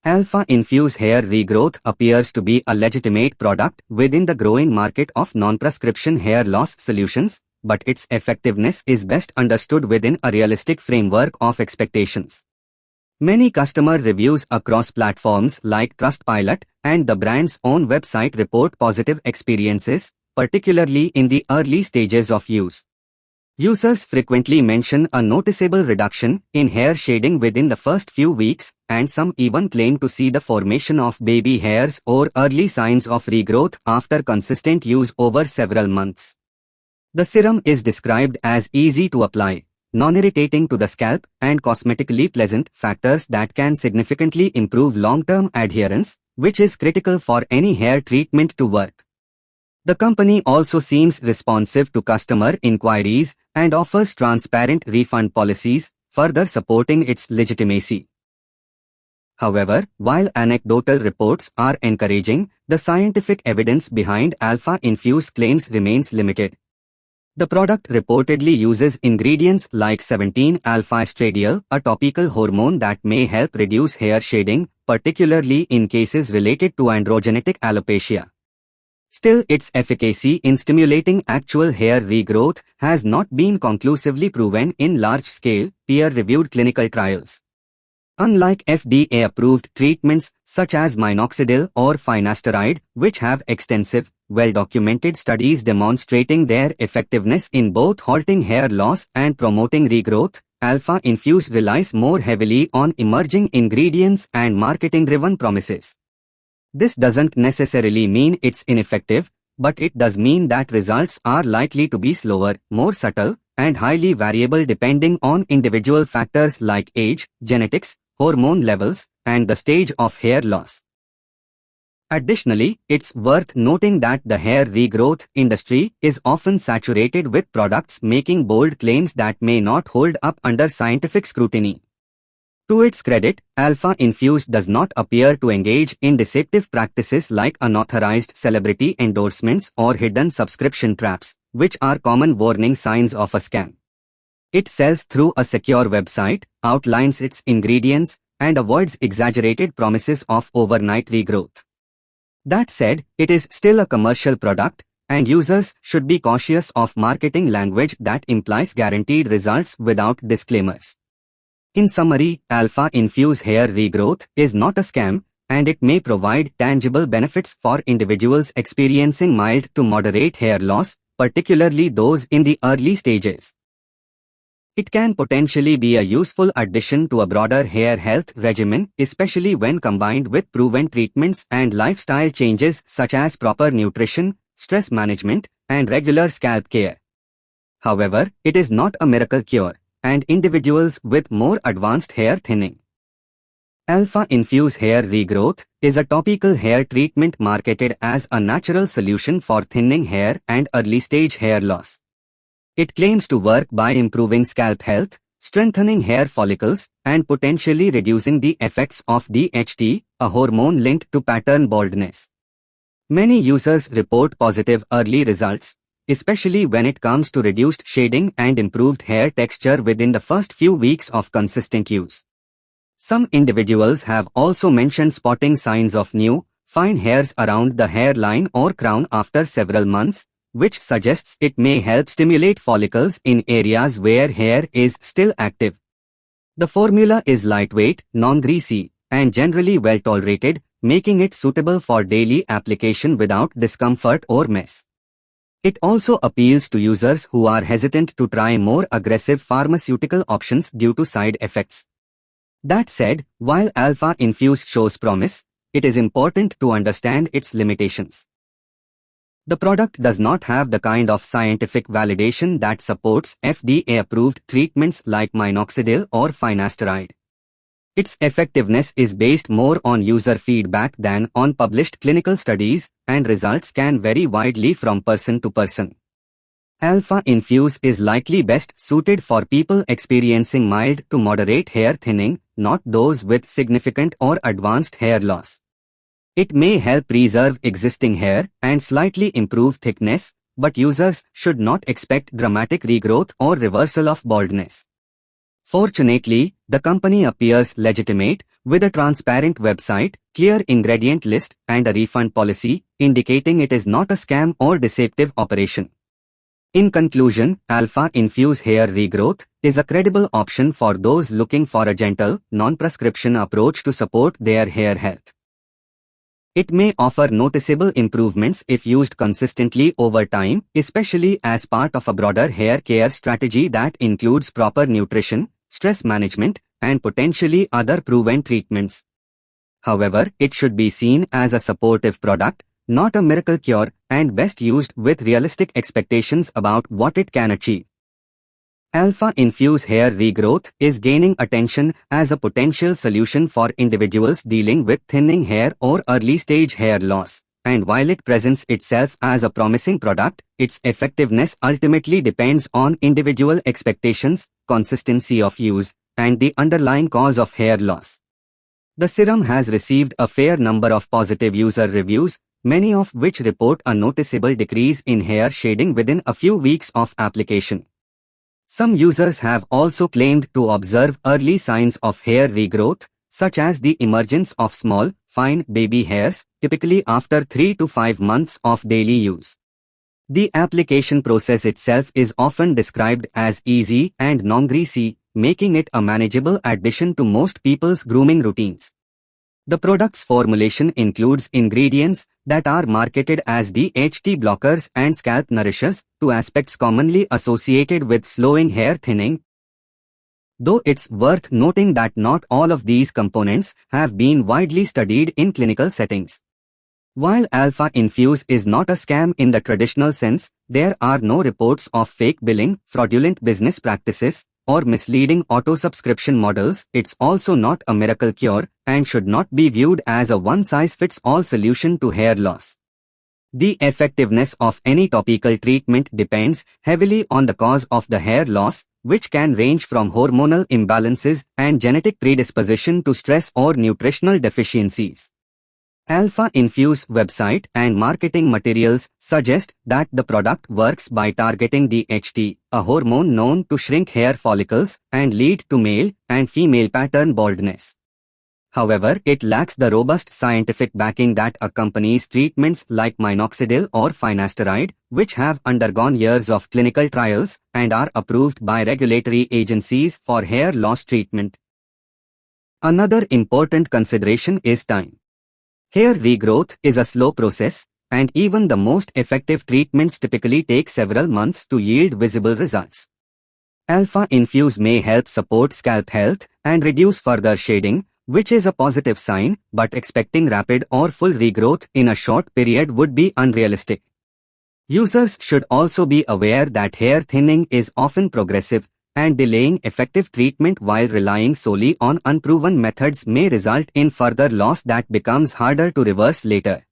Alpha Infuse Hair Regrowth appears to be a legitimate product within the growing market of non-prescription hair loss solutions, but its effectiveness is best understood within a realistic framework of expectations. Many customer reviews across platforms like Trustpilot and the brand's own website report positive experiences, particularly in the early stages of use. Users frequently mention a noticeable reduction in hair shedding within the first few weeks, and some even claim to see the formation of baby hairs or early signs of regrowth after consistent use over several months. The serum is described as easy to apply, non-irritating to the scalp, and cosmetically pleasant, factors that can significantly improve long-term adherence, which is critical for any hair treatment to work. The company also seems responsive to customer inquiries and offers transparent refund policies, further supporting its legitimacy. However, while anecdotal reports are encouraging, the scientific evidence behind Alpha Infuse claims remains limited. The product reportedly uses ingredients like 17-alpha-estradiol, a topical hormone that may help reduce hair shedding, particularly in cases related to androgenetic alopecia. Still, its efficacy in stimulating actual hair regrowth has not been conclusively proven in large-scale, peer-reviewed clinical trials. Unlike FDA-approved treatments such as minoxidil or finasteride, which have extensive, well-documented studies demonstrating their effectiveness in both halting hair loss and promoting regrowth, Alpha Infuse relies more heavily on emerging ingredients and marketing-driven promises. This doesn't necessarily mean it's ineffective, but it does mean that results are likely to be slower, more subtle, and highly variable depending on individual factors like age, genetics, hormone levels, and the stage of hair loss. Additionally, it's worth noting that the hair regrowth industry is often saturated with products making bold claims that may not hold up under scientific scrutiny. To its credit, Alpha Infuse does not appear to engage in deceptive practices like unauthorized celebrity endorsements or hidden subscription traps, which are common warning signs of a scam. It sells through a secure website, outlines its ingredients, and avoids exaggerated promises of overnight regrowth. That said, it is still a commercial product, and users should be cautious of marketing language that implies guaranteed results without disclaimers. In summary, Alpha Infuse Hair Regrowth is not a scam, and it may provide tangible benefits for individuals experiencing mild to moderate hair loss, particularly those in the early stages. It can potentially be a useful addition to a broader hair health regimen, especially when combined with proven treatments and lifestyle changes such as proper nutrition, stress management, and regular scalp care. However, it is not a miracle cure, and individuals with more advanced hair thinning. Alpha Infuse Hair Regrowth is a topical hair treatment marketed as a natural solution for thinning hair and early-stage hair loss. It claims to work by improving scalp health, strengthening hair follicles, and potentially reducing the effects of DHT, a hormone linked to pattern baldness. Many users report positive early results, especially when it comes to reduced shading and improved hair texture within the first few weeks of consistent use. Some individuals have also mentioned spotting signs of new, fine hairs around the hairline or crown after several months, which suggests it may help stimulate follicles in areas where hair is still active. The formula is lightweight, non-greasy, and generally well tolerated, making it suitable for daily application without discomfort or mess. It also appeals to users who are hesitant to try more aggressive pharmaceutical options due to side effects. That said, while Alpha Infuse shows promise, it is important to understand its limitations. The product does not have the kind of scientific validation that supports FDA-approved treatments like minoxidil or finasteride. Its effectiveness is based more on user feedback than on published clinical studies, and results can vary widely from person to person. Alpha Infuse is likely best suited for people experiencing mild to moderate hair thinning, not those with significant or advanced hair loss. It may help preserve existing hair and slightly improve thickness, but users should not expect dramatic regrowth or reversal of baldness. Fortunately, the company appears legitimate, with a transparent website, clear ingredient list, and a refund policy, indicating it is not a scam or deceptive operation. In conclusion, Alpha Infuse Hair Regrowth is a credible option for those looking for a gentle, non-prescription approach to support their hair health. It may offer noticeable improvements if used consistently over time, especially as part of a broader hair care strategy that includes proper nutrition, stress management, and potentially other proven treatments. However, it should be seen as a supportive product, not a miracle cure, and best used with realistic expectations about what it can achieve. Alpha Infuse Hair Regrowth is gaining attention as a potential solution for individuals dealing with thinning hair or early-stage hair loss, and while it presents itself as a promising product, its effectiveness ultimately depends on individual expectations, consistency of use, and the underlying cause of hair loss. The serum has received a fair number of positive user reviews, many of which report a noticeable decrease in hair shedding within a few weeks of application. Some users have also claimed to observe early signs of hair regrowth, such as the emergence of small, fine baby hairs, typically after 3 to 5 months of daily use. The application process itself is often described as easy and non-greasy, making it a manageable addition to most people's grooming routines. The product's formulation includes ingredients that are marketed as DHT blockers and scalp nourishers, two aspects commonly associated with slowing hair thinning. Though it's worth noting that not all of these components have been widely studied in clinical settings. While Alpha Infuse is not a scam in the traditional sense, there are no reports of fake billing, fraudulent business practices, or misleading auto-subscription models. It's also not a miracle cure and should not be viewed as a one-size-fits-all solution to hair loss. The effectiveness of any topical treatment depends heavily on the cause of the hair loss, which can range from hormonal imbalances and genetic predisposition to stress or nutritional deficiencies. Alpha Infuse website and marketing materials suggest that the product works by targeting DHT, a hormone known to shrink hair follicles and lead to male and female pattern baldness. However, it lacks the robust scientific backing that accompanies treatments like minoxidil or finasteride, which have undergone years of clinical trials and are approved by regulatory agencies for hair loss treatment. Another important consideration is time. Hair regrowth is a slow process, and even the most effective treatments typically take several months to yield visible results. Alpha Infuse may help support scalp health and reduce further shedding, which is a positive sign, but expecting rapid or full regrowth in a short period would be unrealistic. Users should also be aware that hair thinning is often progressive, and delaying effective treatment while relying solely on unproven methods may result in further loss that becomes harder to reverse later.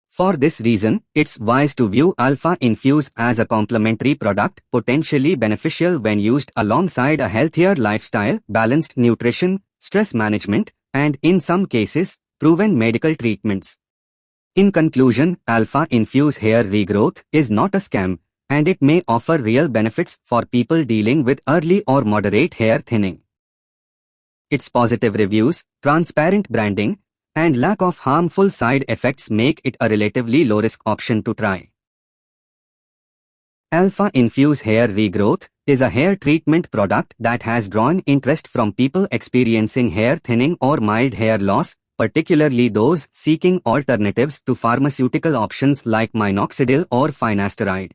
For this reason, it's wise to view Alpha Infuse as a complementary product, potentially beneficial when used alongside a healthier lifestyle, balanced nutrition, stress management, and in some cases, proven medical treatments. In conclusion, Alpha Infuse Hair Regrowth is not a scam, and it may offer real benefits for people dealing with early or moderate hair thinning. Its positive reviews, transparent branding, and lack of harmful side effects make it a relatively low-risk option to try. Alpha Infuse Hair Regrowth is a hair treatment product that has drawn interest from people experiencing hair thinning or mild hair loss, particularly those seeking alternatives to pharmaceutical options like minoxidil or finasteride.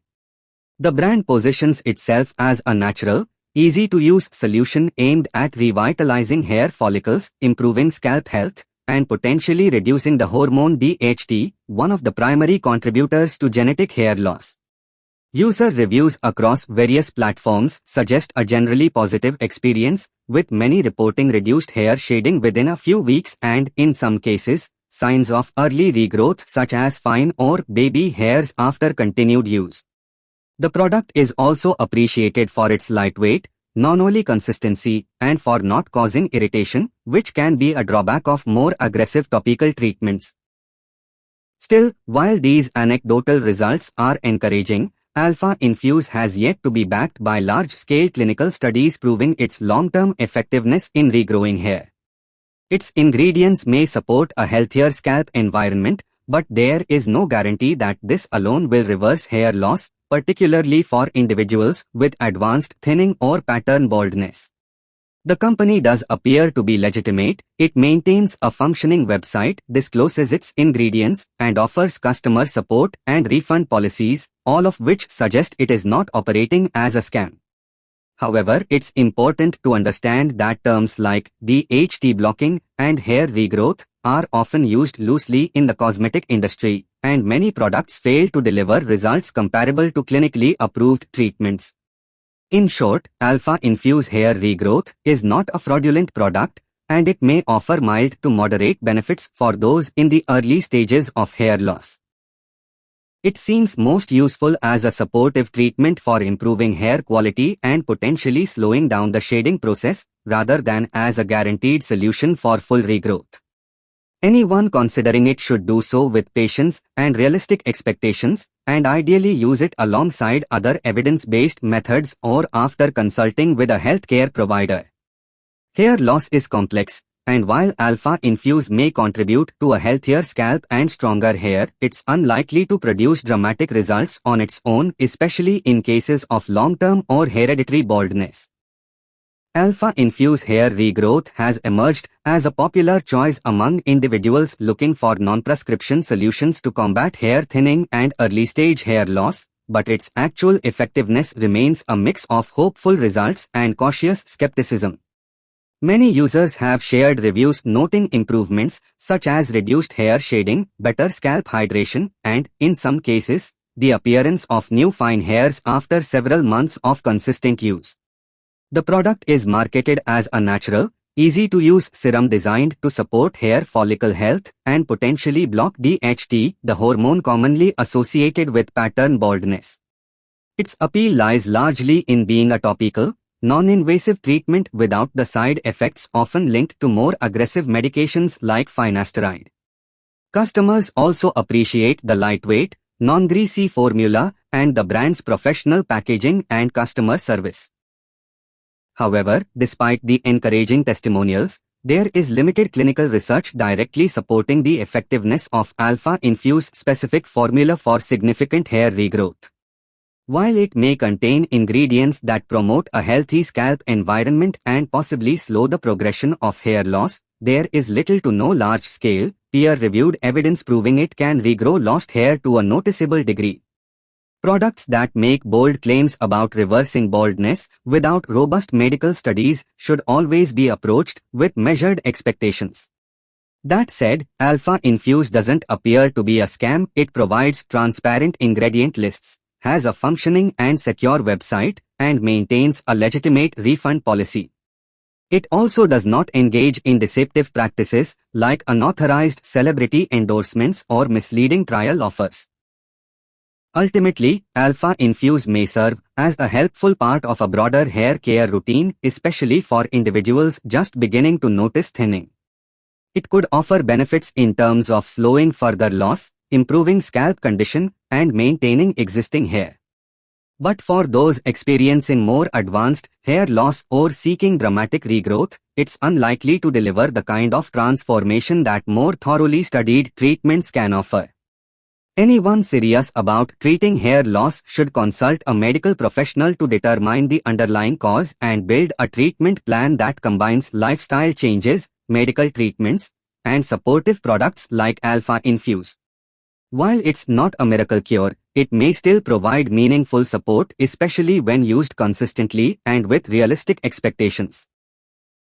The brand positions itself as a natural, easy-to-use solution aimed at revitalizing hair follicles, improving scalp health, and potentially reducing the hormone DHT, one of the primary contributors to genetic hair loss. User reviews across various platforms suggest a generally positive experience, with many reporting reduced hair shedding within a few weeks and, in some cases, signs of early regrowth such as fine or baby hairs after continued use. The product is also appreciated for its lightweight, non-oily consistency, and for not causing irritation, which can be a drawback of more aggressive topical treatments. Still, while these anecdotal results are encouraging, Alpha Infuse has yet to be backed by large-scale clinical studies proving its long-term effectiveness in regrowing hair. Its ingredients may support a healthier scalp environment, but there is no guarantee that this alone will reverse hair loss, particularly for individuals with advanced thinning or pattern baldness. The company does appear to be legitimate. It maintains a functioning website, discloses its ingredients, and offers customer support and refund policies, all of which suggest it is not operating as a scam. However, it's important to understand that terms like DHT blocking and hair regrowth are often used loosely in the cosmetic industry, and many products fail to deliver results comparable to clinically approved treatments. In short, Alpha Infuse Hair Regrowth is not a fraudulent product, and it may offer mild to moderate benefits for those in the early stages of hair loss. It seems most useful as a supportive treatment for improving hair quality and potentially slowing down the shedding process, rather than as a guaranteed solution for full regrowth. Anyone considering it should do so with patience and realistic expectations, and ideally use it alongside other evidence-based methods or after consulting with a healthcare provider. Hair loss is complex, and while Alpha Infuse may contribute to a healthier scalp and stronger hair, it's unlikely to produce dramatic results on its own, especially in cases of long-term or hereditary baldness. Alpha Infuse Hair Regrowth has emerged as a popular choice among individuals looking for non-prescription solutions to combat hair thinning and early-stage hair loss, but its actual effectiveness remains a mix of hopeful results and cautious skepticism. Many users have shared reviews noting improvements such as reduced hair shedding, better scalp hydration, and, in some cases, the appearance of new fine hairs after several months of consistent use. The product is marketed as a natural, easy-to-use serum designed to support hair follicle health and potentially block DHT, the hormone commonly associated with pattern baldness. Its appeal lies largely in being a topical, non-invasive treatment without the side effects often linked to more aggressive medications like finasteride. Customers also appreciate the lightweight, non-greasy formula and the brand's professional packaging and customer service. However, despite the encouraging testimonials, there is limited clinical research directly supporting the effectiveness of Alpha Infuse specific formula for significant hair regrowth. While it may contain ingredients that promote a healthy scalp environment and possibly slow the progression of hair loss, there is little to no large-scale, peer-reviewed evidence proving it can regrow lost hair to a noticeable degree. Products that make bold claims about reversing baldness without robust medical studies should always be approached with measured expectations. That said, Alpha Infuse doesn't appear to be a scam. It provides transparent ingredient lists, has a functioning and secure website, and maintains a legitimate refund policy. It also does not engage in deceptive practices like unauthorized celebrity endorsements or misleading trial offers. Ultimately, Alpha Infuse may serve as a helpful part of a broader hair care routine, especially for individuals just beginning to notice thinning. It could offer benefits in terms of slowing further loss, improving scalp condition, and maintaining existing hair. But for those experiencing more advanced hair loss or seeking dramatic regrowth, it's unlikely to deliver the kind of transformation that more thoroughly studied treatments can offer. Anyone serious about treating hair loss should consult a medical professional to determine the underlying cause and build a treatment plan that combines lifestyle changes, medical treatments, and supportive products like Alpha Infuse. While it's not a miracle cure, it may still provide meaningful support, especially when used consistently and with realistic expectations.